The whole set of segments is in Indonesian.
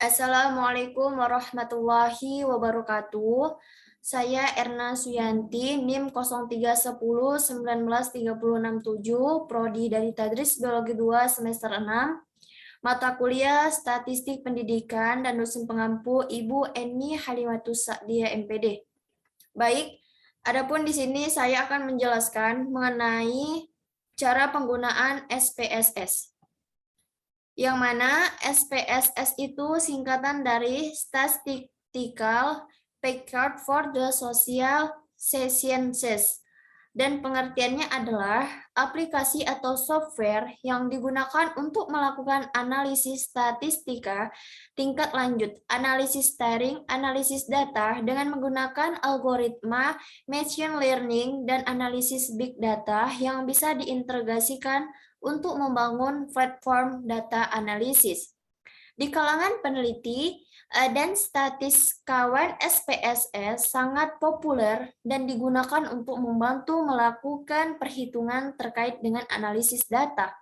Assalamualaikum warahmatullahi wabarakatuh. Saya Erna Suyanti, NIM 0310193067, Prodi dari Tadris Biologi 2 semester 6, mata kuliah Statistik Pendidikan dan dosen pengampu Ibu Eni Halimatus Sa'diyah MPD. Baik, adapun di sini saya akan menjelaskan mengenai cara penggunaan SPSS. Yang mana SPSS itu singkatan dari Statistical Package for the Social Sciences. Dan pengertiannya adalah aplikasi atau software yang digunakan untuk melakukan analisis statistika tingkat lanjut, analisis steering, analisis data dengan menggunakan algoritma machine learning dan analisis big data yang bisa diintegrasikan untuk membangun platform data analisis. Di kalangan peneliti dan statistikawan, SPSS sangat populer dan digunakan untuk membantu melakukan perhitungan terkait dengan analisis data.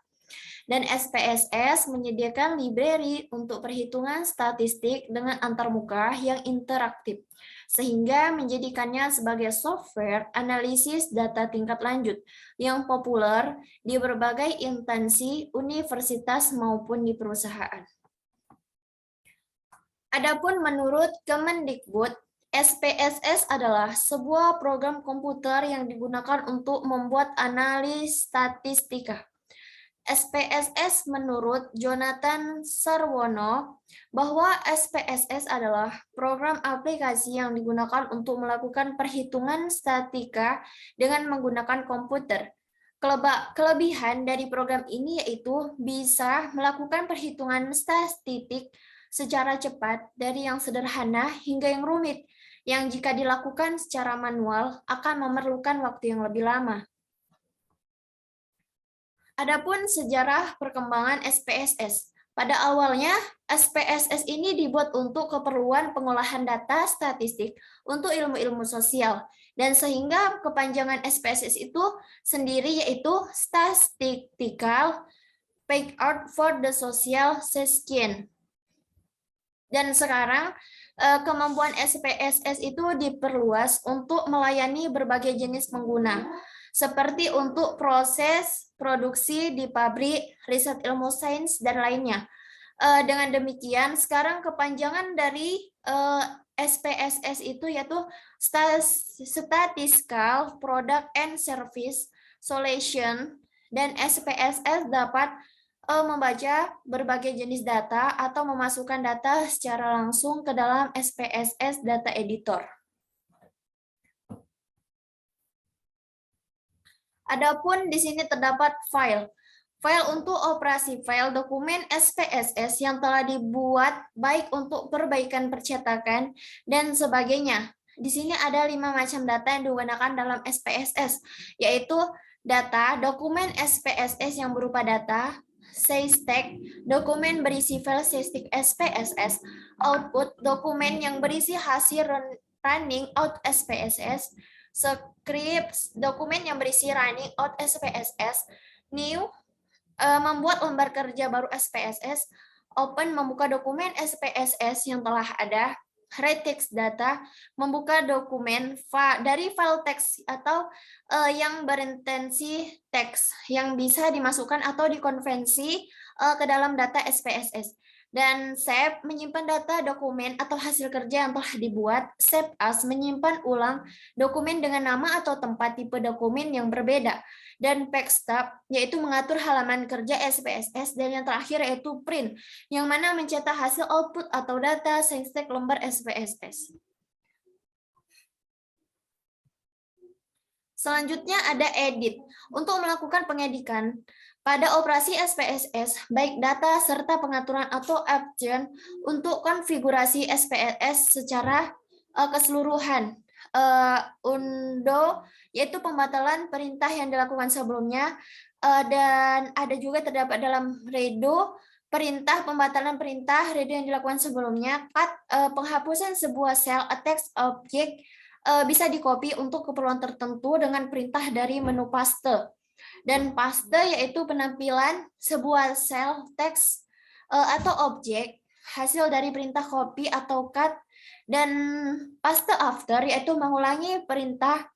Dan SPSS menyediakan library untuk perhitungan statistik dengan antarmuka yang interaktif, sehingga menjadikannya sebagai software analisis data tingkat lanjut yang populer di berbagai instansi universitas maupun di perusahaan. Adapun menurut Kemendikbud, SPSS adalah sebuah program komputer yang digunakan untuk membuat analis statistika. SPSS menurut Jonathan Sarwono bahwa SPSS adalah program aplikasi yang digunakan untuk melakukan perhitungan statistika dengan menggunakan komputer. Kelebihan dari program ini yaitu bisa melakukan perhitungan statistik secara cepat dari yang sederhana hingga yang rumit, yang jika dilakukan secara manual akan memerlukan waktu yang lebih lama. Adapun sejarah perkembangan SPSS. Pada awalnya, SPSS ini dibuat untuk keperluan pengolahan data statistik untuk ilmu-ilmu sosial. Dan sehingga kepanjangan SPSS itu sendiri yaitu Statistical Package for the Social Sciences. Dan sekarang kemampuan SPSS itu diperluas untuk melayani berbagai jenis pengguna, seperti untuk proses produksi di pabrik, riset ilmu sains, dan lainnya. Dengan demikian, sekarang kepanjangan dari SPSS itu yaitu Statistical Product and Service Solution, dan SPSS dapat membaca berbagai jenis data atau memasukkan data secara langsung ke dalam SPSS Data Editor. Adapun di sini terdapat file untuk operasi file dokumen SPSS yang telah dibuat baik untuk perbaikan percetakan dan sebagainya. Di sini ada 5 macam data yang digunakan dalam SPSS, yaitu data dokumen SPSS yang berupa data, SysText, dokumen berisi file SysText SPSS, output, dokumen yang berisi hasil running out SPSS, scripts, dokumen yang berisi running out SPSS, new, membuat lembar kerja baru SPSS, open, membuka dokumen SPSS yang telah ada, read text data, membuka dokumen dari file teks atau yang berintensi teks yang bisa dimasukkan atau dikonvensi ke dalam data SPSS. Dan save, menyimpan data dokumen atau hasil kerja yang telah dibuat. Save as, menyimpan ulang dokumen dengan nama atau tempat tipe dokumen yang berbeda. Dan backstop, yaitu mengatur halaman kerja SPSS. Dan yang terakhir yaitu print, yang mana mencetak hasil output atau data SysText lembar SPSS. Selanjutnya ada edit. Untuk melakukan pengedikan pada operasi SPSS, baik data serta pengaturan atau option untuk konfigurasi SPSS secara keseluruhan. Undo, yaitu pembatalan perintah yang dilakukan sebelumnya, dan ada juga terdapat dalam redo perintah pembatalan perintah redo yang dilakukan sebelumnya. Cut, penghapusan sebuah sel text object bisa di-copy untuk keperluan tertentu dengan perintah dari menu paste. Dan paste yaitu penampilan sebuah sel teks atau objek hasil dari perintah copy atau cut, dan paste after yaitu mengulangi perintah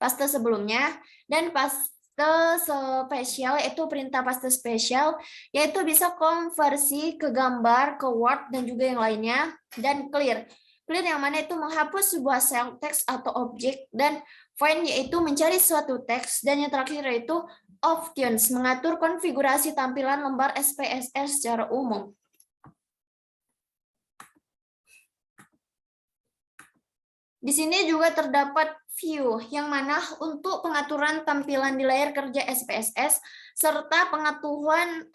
paste sebelumnya, dan paste spesial yaitu perintah paste spesial yaitu bisa konversi ke gambar, ke Word dan juga yang lainnya, dan clear. Clear yang mana itu menghapus sebuah sel teks atau objek, dan find yaitu mencari suatu teks, dan yang terakhir yaitu options mengatur konfigurasi tampilan lembar SPSS secara umum. Di sini juga terdapat view, yang mana untuk pengaturan tampilan di layar kerja SPSS, serta pengaturan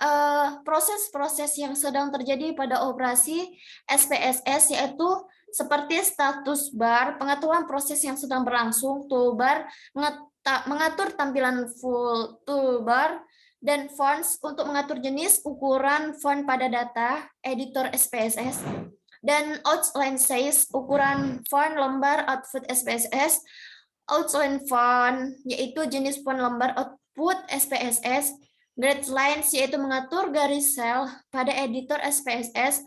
proses-proses yang sedang terjadi pada operasi SPSS, yaitu seperti status bar, pengaturan proses yang sedang berlangsung, toolbar, mengatur tampilan full toolbar, dan fonts untuk mengatur jenis ukuran font pada data editor SPSS, dan outline size ukuran font lembar output SPSS, outline font yaitu jenis font lembar output SPSS, grid lines yaitu mengatur garis sel pada editor SPSS,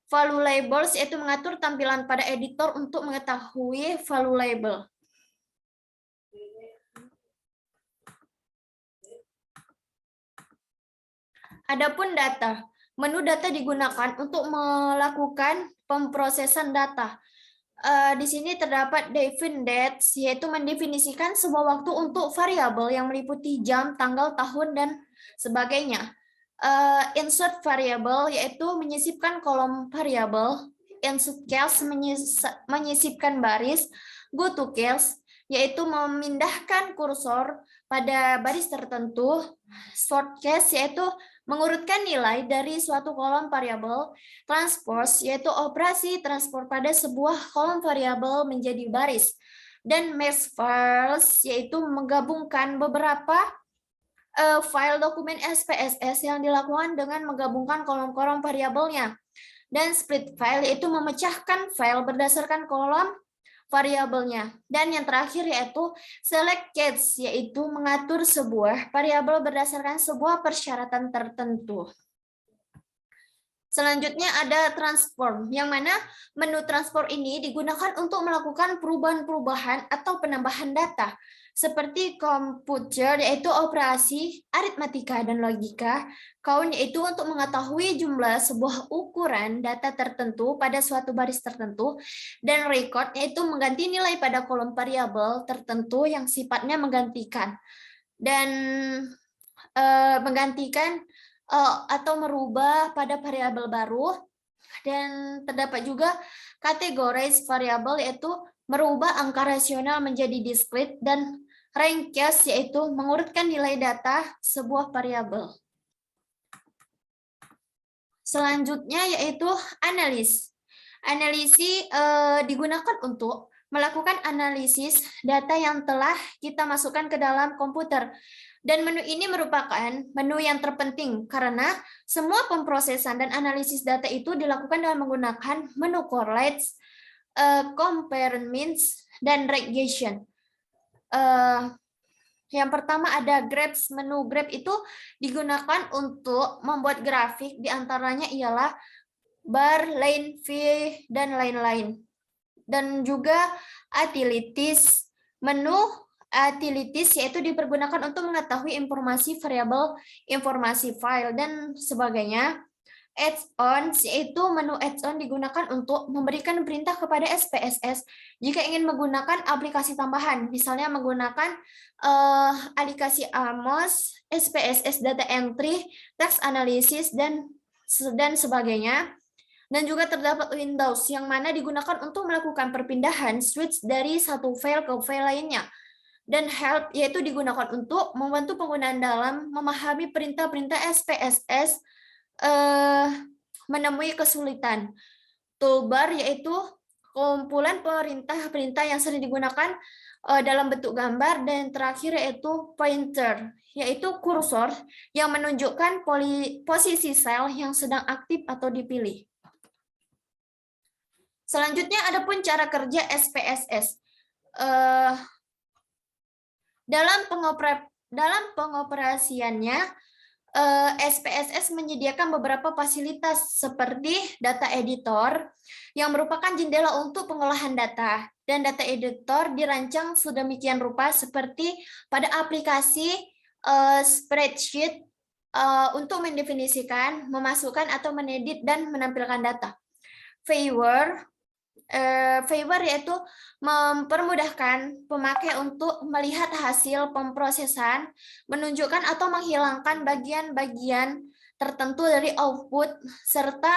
value labels yaitu mengatur tampilan pada editor untuk mengetahui value label. Adapun data, menu data digunakan untuk melakukan pemrosesan data. Di sini terdapat define dates, yaitu mendefinisikan sebuah waktu untuk variabel yang meliputi jam, tanggal, tahun, dan sebagainya. Insert variable yaitu menyisipkan kolom variabel. Insert case menyisipkan baris. Go to case yaitu memindahkan kursor pada baris tertentu. Sort case yaitu mengurutkan nilai dari suatu kolom variabel. Transpose yaitu operasi transport pada sebuah kolom variabel menjadi baris. Dan merge files yaitu menggabungkan beberapa file dokumen SPSS yang dilakukan dengan menggabungkan kolom-kolom variabelnya. Dan split file yaitu memecahkan file berdasarkan kolom variabelnya. Dan yang terakhir yaitu select case, yaitu mengatur sebuah variabel berdasarkan sebuah persyaratan tertentu. Selanjutnya ada transform, yang mana menu transform ini digunakan untuk melakukan perubahan-perubahan atau penambahan data, seperti computer yaitu operasi, aritmatika dan logika, count yaitu untuk mengetahui jumlah sebuah ukuran data tertentu pada suatu baris tertentu, dan record yaitu mengganti nilai pada kolom variabel tertentu yang sifatnya menggantikan, dan menggantikan atau merubah pada variabel baru. Dan terdapat juga categorize variabel yaitu merubah angka rasional menjadi discrete, dan rank case yaitu mengurutkan nilai data sebuah variabel. Selanjutnya yaitu analisis. Analisis digunakan untuk melakukan analisis data yang telah kita masukkan ke dalam komputer. Dan menu ini merupakan menu yang terpenting karena semua pemrosesan dan analisis data itu dilakukan dengan menggunakan menu correlates, compare means, dan regression. Yang pertama ada graph. Menu graph itu digunakan untuk membuat grafik, diantaranya ialah bar, line, V, dan lain-lain. Dan juga utilities. Menu utilities yaitu dipergunakan untuk mengetahui informasi variabel, informasi file, dan sebagainya. Add-ons yaitu menu add-on digunakan untuk memberikan perintah kepada SPSS jika ingin menggunakan aplikasi tambahan, misalnya menggunakan aplikasi AMOS, SPSS data entry, text analysis, dan sebagainya. Dan juga terdapat Windows yang mana digunakan untuk melakukan perpindahan switch dari satu file ke file lainnya. Dan help yaitu digunakan untuk membantu penggunaan dalam memahami perintah-perintah SPSS menemui kesulitan. Toolbar yaitu kumpulan perintah-perintah yang sering digunakan dalam bentuk gambar, dan terakhir yaitu pointer yaitu kursor yang menunjukkan posisi sel yang sedang aktif atau dipilih. Selanjutnya adapun cara kerja SPSS. Dalam pengoperasiannya SPSS menyediakan beberapa fasilitas seperti data editor yang merupakan jendela untuk pengolahan data, dan data editor dirancang sedemikian rupa seperti pada aplikasi spreadsheet untuk mendefinisikan, memasukkan atau menedit dan menampilkan data. Favor yaitu mempermudahkan pemakai untuk melihat hasil pemrosesan, menunjukkan atau menghilangkan bagian-bagian tertentu dari output, serta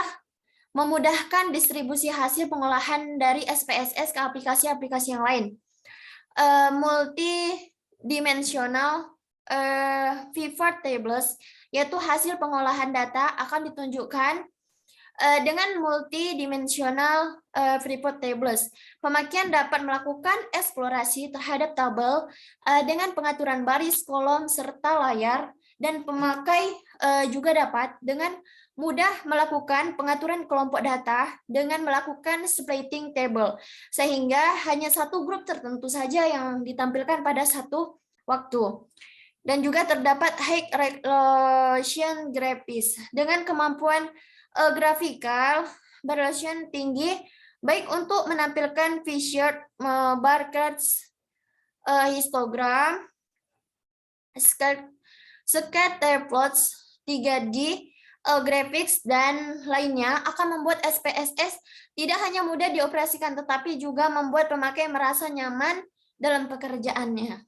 memudahkan distribusi hasil pengolahan dari SPSS ke aplikasi-aplikasi yang lain. Multidimensional pivot tables, yaitu hasil pengolahan data akan ditunjukkan dengan multidimensional pivot tables. Pemakaian dapat melakukan eksplorasi terhadap tabel dengan pengaturan baris, kolom, serta layar, dan pemakai juga dapat dengan mudah melakukan pengaturan kelompok data dengan melakukan splitting table, sehingga hanya satu grup tertentu saja yang ditampilkan pada satu waktu. Dan juga terdapat high resolution graphics dengan kemampuan grafikal berresolusi tinggi, baik untuk menampilkan featured bar charts, histogram, scatter plots, 3D, graphics, dan lainnya akan membuat SPSS tidak hanya mudah dioperasikan, tetapi juga membuat pemakai merasa nyaman dalam pekerjaannya.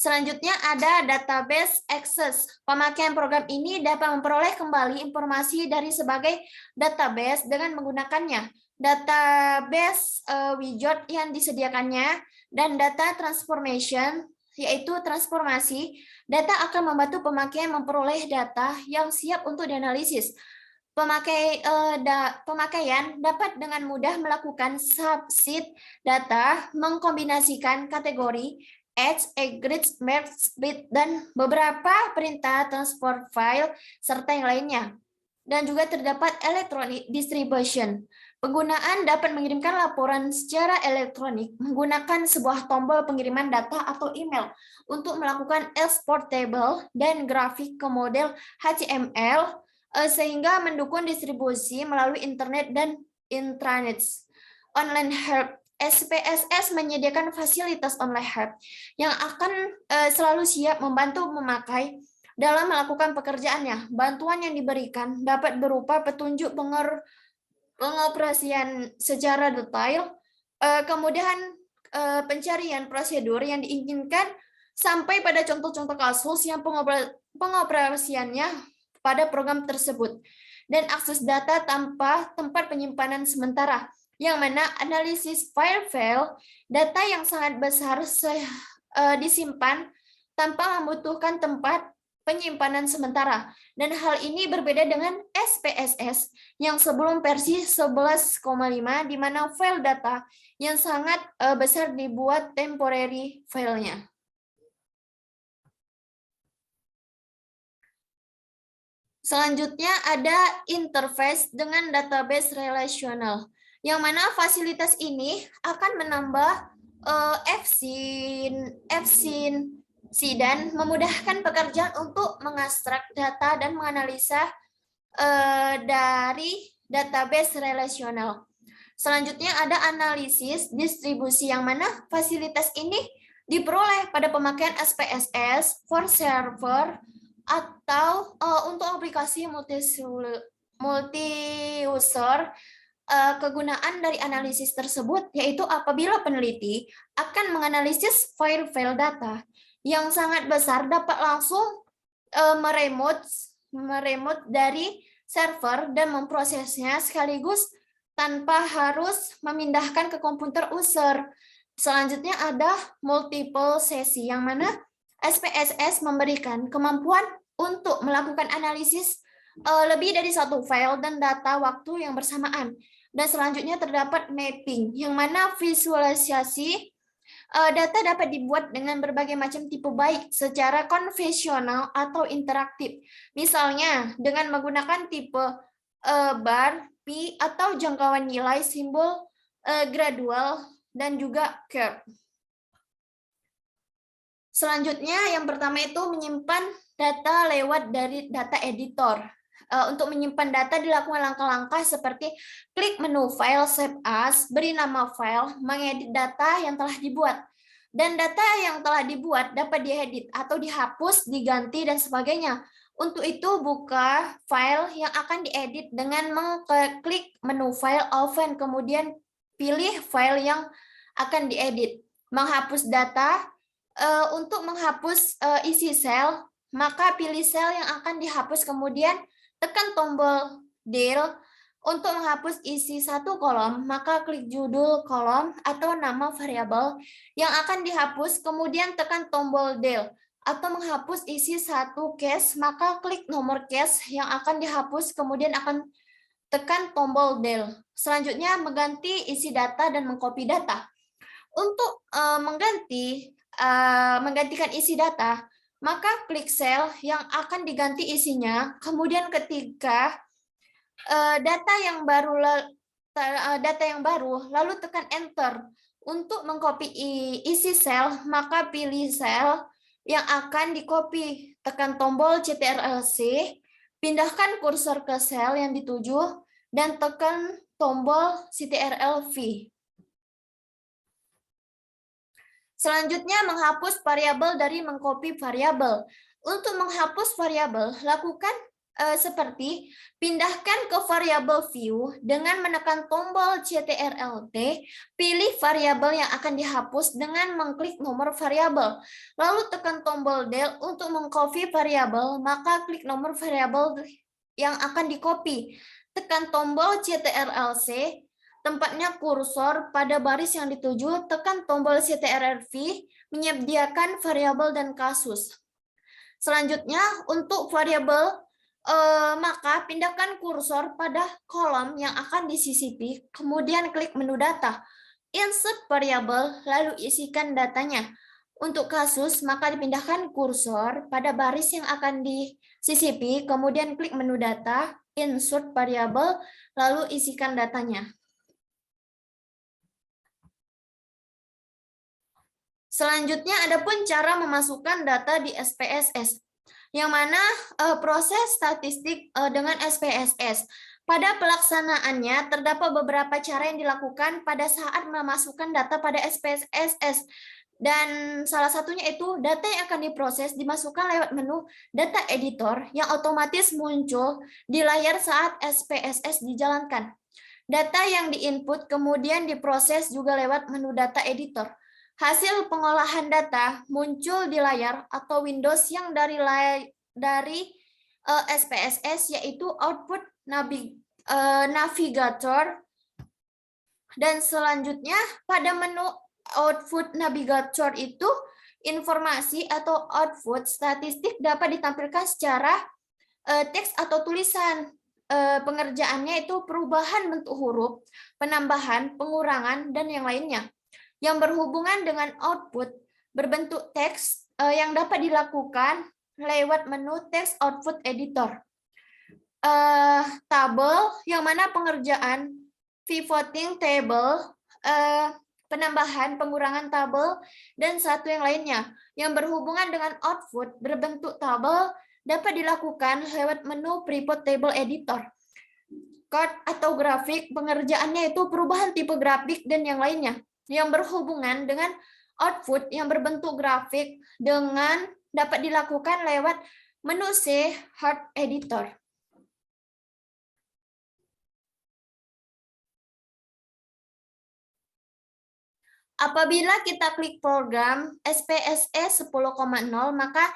Selanjutnya ada database access. Pemakaian program ini dapat memperoleh kembali informasi dari sebagai database dengan menggunakannya. Database widget yang disediakannya dan data transformation, yaitu transformasi. Data akan membantu pemakaian memperoleh data yang siap untuk dianalisis. Pemakaian dapat dengan mudah melakukan subset data, mengkombinasikan kategori, add, aggregate, merge, split, dan beberapa perintah transport file, serta yang lainnya. Dan juga terdapat electronic distribution. Penggunaan dapat mengirimkan laporan secara elektronik menggunakan sebuah tombol pengiriman data atau email untuk melakukan export table dan grafik ke model HTML, sehingga mendukung distribusi melalui internet dan intranet. Online help. SPSS menyediakan fasilitas online help yang akan selalu siap membantu memakai dalam melakukan pekerjaannya. Bantuan yang diberikan dapat berupa petunjuk pengoperasian secara detail, kemudahan pencarian prosedur yang diinginkan, sampai pada contoh-contoh kasus yang pengoperasiannya pada program tersebut, dan akses data tanpa tempat penyimpanan sementara, yang mana analisis file-file data yang sangat besar disimpan tanpa membutuhkan tempat penyimpanan sementara. Dan hal ini berbeda dengan SPSS yang sebelum versi 11,5, di mana file data yang sangat besar dibuat temporary filenya. Selanjutnya ada interface dengan database relasional, yang mana fasilitas ini akan menambah efisiensi dan memudahkan pekerjaan untuk mengekstrak data dan menganalisa dari database relasional. Selanjutnya ada analisis distribusi, yang mana fasilitas ini diperoleh pada pemakaian SPSS for server atau untuk aplikasi multi-user. Kegunaan dari analisis tersebut yaitu apabila peneliti akan menganalisis file-file data yang sangat besar, dapat langsung meremote dari server dan memprosesnya sekaligus tanpa harus memindahkan ke komputer user. Selanjutnya ada multiple sesi, yang mana SPSS memberikan kemampuan untuk melakukan analisis lebih dari satu file dan data waktu yang bersamaan. Dan selanjutnya terdapat mapping, yang mana visualisasi data dapat dibuat dengan berbagai macam tipe, baik secara konvensional atau interaktif. Misalnya dengan menggunakan tipe bar, pi, atau jangkauan nilai, simbol gradual, dan juga curve. Selanjutnya yang pertama itu menyimpan data lewat dari data editor. Untuk menyimpan data dilakukan langkah-langkah seperti klik menu file, save as, beri nama file, mengedit data yang telah dibuat. Dan data yang telah dibuat dapat diedit atau dihapus, diganti, dan sebagainya. Untuk itu, buka file yang akan diedit dengan mengklik menu file, open, kemudian pilih file yang akan diedit. Menghapus data, untuk menghapus isi sel, maka pilih sel yang akan dihapus, kemudian tekan tombol del. Untuk menghapus isi satu kolom, maka klik judul kolom atau nama variabel yang akan dihapus, kemudian tekan tombol del. Atau menghapus isi satu case, maka klik nomor case yang akan dihapus, kemudian akan tekan tombol del. Selanjutnya, mengganti isi data dan mengcopy data. Untuk menggantikan isi data, maka klik sel yang akan diganti isinya, kemudian ketika data yang baru, lalu tekan enter. Untuk mengcopy isi sel, maka pilih sel yang akan di-copy, tekan tombol Ctrl+C, pindahkan kursor ke sel yang dituju, dan tekan tombol Ctrl+V. Selanjutnya, menghapus variabel dari mengcopy variabel. Untuk menghapus variabel, lakukan seperti pindahkan ke variabel view dengan menekan tombol Ctrl+T, pilih variabel yang akan dihapus dengan mengklik nomor variabel, lalu tekan tombol del. Untuk mengcopy variabel, maka klik nomor variabel yang akan di-copy, tekan tombol Ctrl+C, tempatnya kursor pada baris yang dituju, tekan tombol Ctrl+V, menyediakan variabel dan kasus. Selanjutnya, untuk variabel, maka pindahkan kursor pada kolom yang akan disisipi, kemudian klik menu data, insert variabel, lalu isikan datanya. Untuk kasus, maka dipindahkan kursor pada baris yang akan disisipi, kemudian klik menu data, insert variabel, lalu isikan datanya. Selanjutnya, ada pun cara memasukkan data di SPSS, yang mana proses statistik dengan SPSS. Pada pelaksanaannya, terdapat beberapa cara yang dilakukan pada saat memasukkan data pada SPSS. Dan salah satunya itu, data yang akan diproses dimasukkan lewat menu data editor yang otomatis muncul di layar saat SPSS dijalankan. Data yang diinput kemudian diproses juga lewat menu data editor. Hasil pengolahan data muncul di layar atau Windows yang dari SPSS, yaitu output navigator. Dan selanjutnya pada menu output navigator itu, informasi atau output statistik dapat ditampilkan secara teks atau tulisan. Pengerjaannya itu perubahan bentuk huruf, penambahan, pengurangan, dan yang lainnya. Yang berhubungan dengan output berbentuk teks yang dapat dilakukan lewat menu text output editor. Tabel yang mana pengerjaan pivoting table, penambahan, pengurangan tabel, dan satu yang lainnya. Yang berhubungan dengan output berbentuk tabel dapat dilakukan lewat menu pivot table editor. Chart atau grafik, pengerjaannya itu perubahan tipe grafik dan yang lainnya. Yang berhubungan dengan output yang berbentuk grafik dengan dapat dilakukan lewat menu C, Chart Editor. Apabila kita klik program SPSS 10,0, maka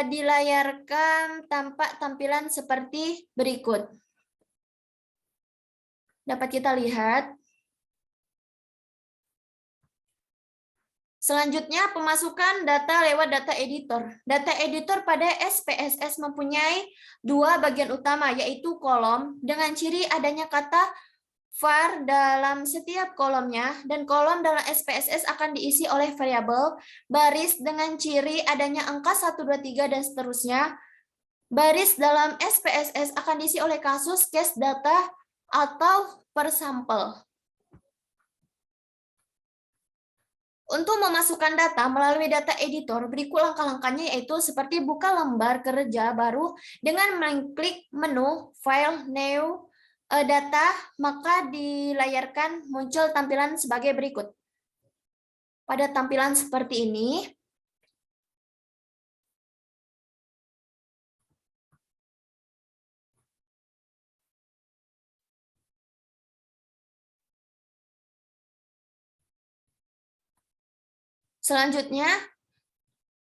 dilayarkan tampak tampilan seperti berikut. Dapat kita lihat. Selanjutnya, pemasukan data lewat data editor. Data editor pada SPSS mempunyai dua bagian utama, yaitu kolom dengan ciri adanya kata var dalam setiap kolomnya, dan kolom dalam SPSS akan diisi oleh variabel, baris dengan ciri adanya angka 1, 2, 3, dan seterusnya. Baris dalam SPSS akan diisi oleh kasus, case data, atau per sampel. Untuk memasukkan data melalui data editor, berikut langkah-langkahnya yaitu seperti buka lembar kerja baru dengan mengklik menu File, New, Data, maka dilayarkan muncul tampilan sebagai berikut. Pada tampilan seperti ini, selanjutnya,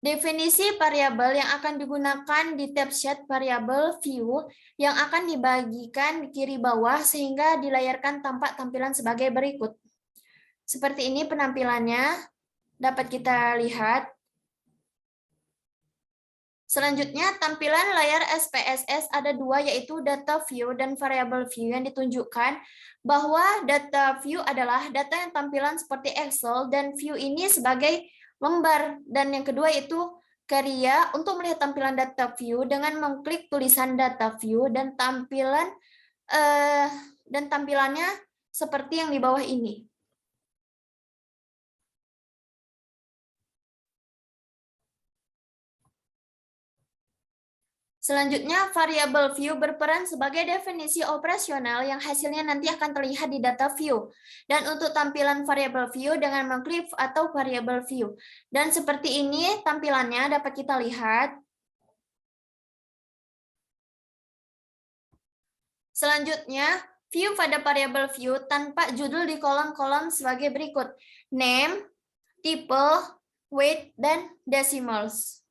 definisi variabel yang akan digunakan di tab sheet variabel view yang akan dibagikan di kiri bawah sehingga dilayarkan tampak tampilan sebagai berikut. Seperti ini penampilannya, dapat kita lihat. Selanjutnya, tampilan layar SPSS ada dua, yaitu data view dan variable view yang ditunjukkan bahwa data view adalah data yang tampilan seperti Excel dan view ini sebagai lembar. Dan yang kedua itu karya untuk melihat tampilan data view dengan mengklik tulisan data view dan tampilannya seperti yang di bawah ini. Selanjutnya, variabel view berperan sebagai definisi operasional yang hasilnya nanti akan terlihat di data view. Dan untuk tampilan variabel view dengan mengklik atau variabel view. Dan seperti ini tampilannya dapat kita lihat. Selanjutnya, view pada variabel view tanpa judul di kolom-kolom sebagai berikut. Name, type, weight, dan decimals.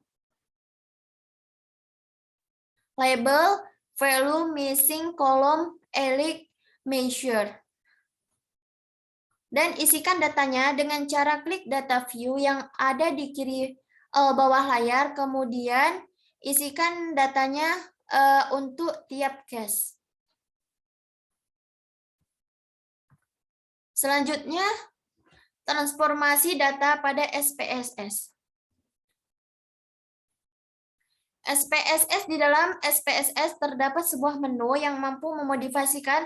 Label, value, missing, column, elix, measure. Dan isikan datanya dengan cara klik data view yang ada di kiri bawah layar, kemudian isikan datanya untuk tiap case. Selanjutnya, transformasi data pada SPSS. SPSS, di dalam SPSS terdapat sebuah menu yang mampu memodifikasikan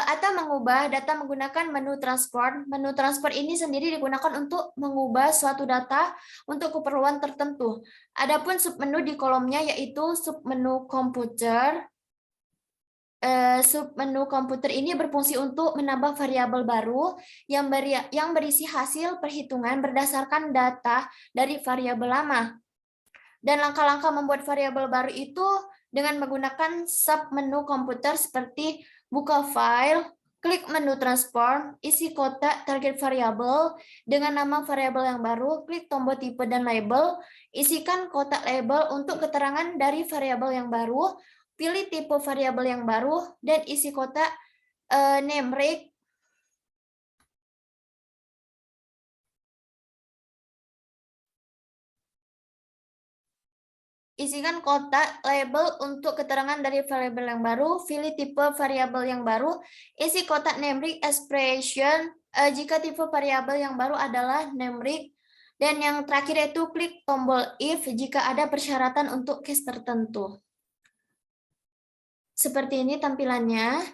atau mengubah data menggunakan menu transport. Menu transport ini sendiri digunakan untuk mengubah suatu data untuk keperluan tertentu. Adapun submenu di kolomnya yaitu submenu komputer. Submenu komputer ini berfungsi untuk menambah variabel baru yang berisi hasil perhitungan berdasarkan data dari variabel lama. Dan langkah-langkah membuat variabel baru itu dengan menggunakan submenu komputer seperti buka file, klik menu transform, isi kotak target variabel dengan nama variabel yang baru, klik tombol tipe dan label, isikan kotak label untuk keterangan dari variabel yang baru, pilih tipe variabel yang baru, dan isi kotak name rate. Isikan kotak label untuk keterangan dari variabel yang baru, pilih tipe variabel yang baru, isi kotak numeric expression jika tipe variabel yang baru adalah numeric, dan yang terakhir yaitu klik tombol if jika ada persyaratan untuk case tertentu. Seperti ini tampilannya,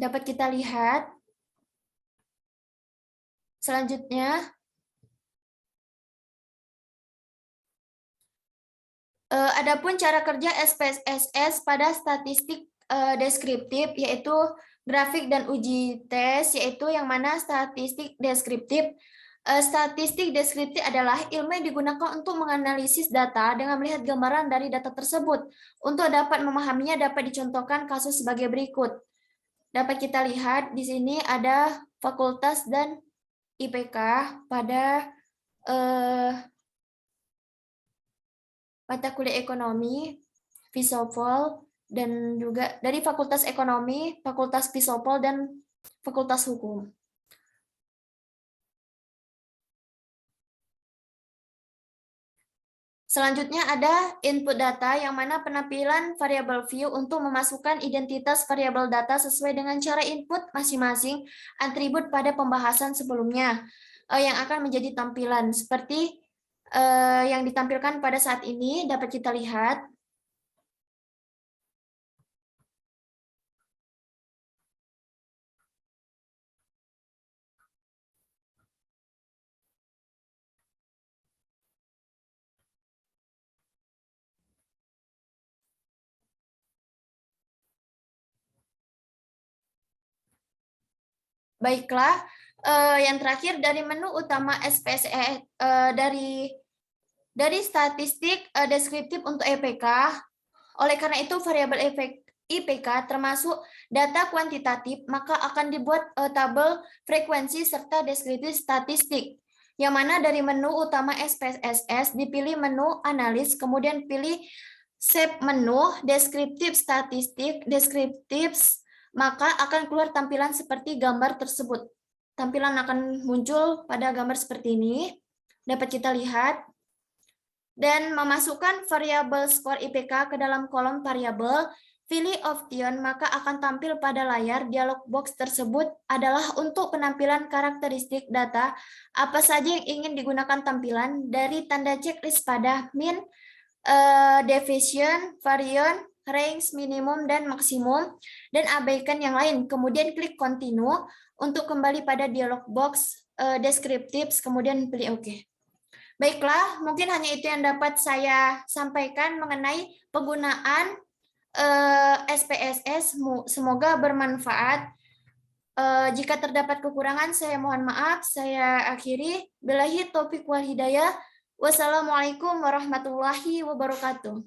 dapat kita lihat. Selanjutnya, adapun cara kerja SPSS pada statistik deskriptif yaitu grafik dan uji tes, yaitu yang mana statistik deskriptif. Statistik deskriptif adalah ilmu yang digunakan untuk menganalisis data dengan melihat gambaran dari data tersebut. Untuk dapat memahaminya dapat dicontohkan kasus sebagai berikut. Dapat kita lihat di sini ada fakultas dan IPK pada mata kuliah ekonomi, Visopol, dan juga dari Fakultas Ekonomi, Fakultas Visopol, dan Fakultas Hukum. Selanjutnya ada input data yang mana penampilan variabel view untuk memasukkan identitas variabel data sesuai dengan cara input masing-masing atribut pada pembahasan sebelumnya yang akan menjadi tampilan seperti yang ditampilkan pada saat ini dapat kita lihat. Baiklah, yang terakhir dari menu utama SPSS dari statistik deskriptif untuk EPK. Oleh karena itu variabel IPK termasuk data kuantitatif, maka akan dibuat tabel frekuensi serta deskriptif statistik. Yang mana dari menu utama SPSS dipilih menu analis, kemudian pilih sub menu deskriptif statistik, deskriptif, maka akan keluar tampilan seperti gambar tersebut. Tampilan akan muncul pada gambar seperti ini. Dapat kita lihat. Dan memasukkan variabel skor IPK ke dalam kolom variabel, pilih option, maka akan tampil pada layar dialog box tersebut adalah untuk penampilan karakteristik data apa saja yang ingin digunakan tampilan dari tanda checklist pada min, division, varian, range, minimum, dan maksimum, dan abaikan yang lain. Kemudian klik continue untuk kembali pada dialog box deskriptif, kemudian pilih OK. Baiklah, mungkin hanya itu yang dapat saya sampaikan mengenai penggunaan SPSS. Semoga bermanfaat. Jika terdapat kekurangan, saya mohon maaf. Saya akhiri. Billahi taufiq wal hidayah. Wassalamualaikum warahmatullahi wabarakatuh.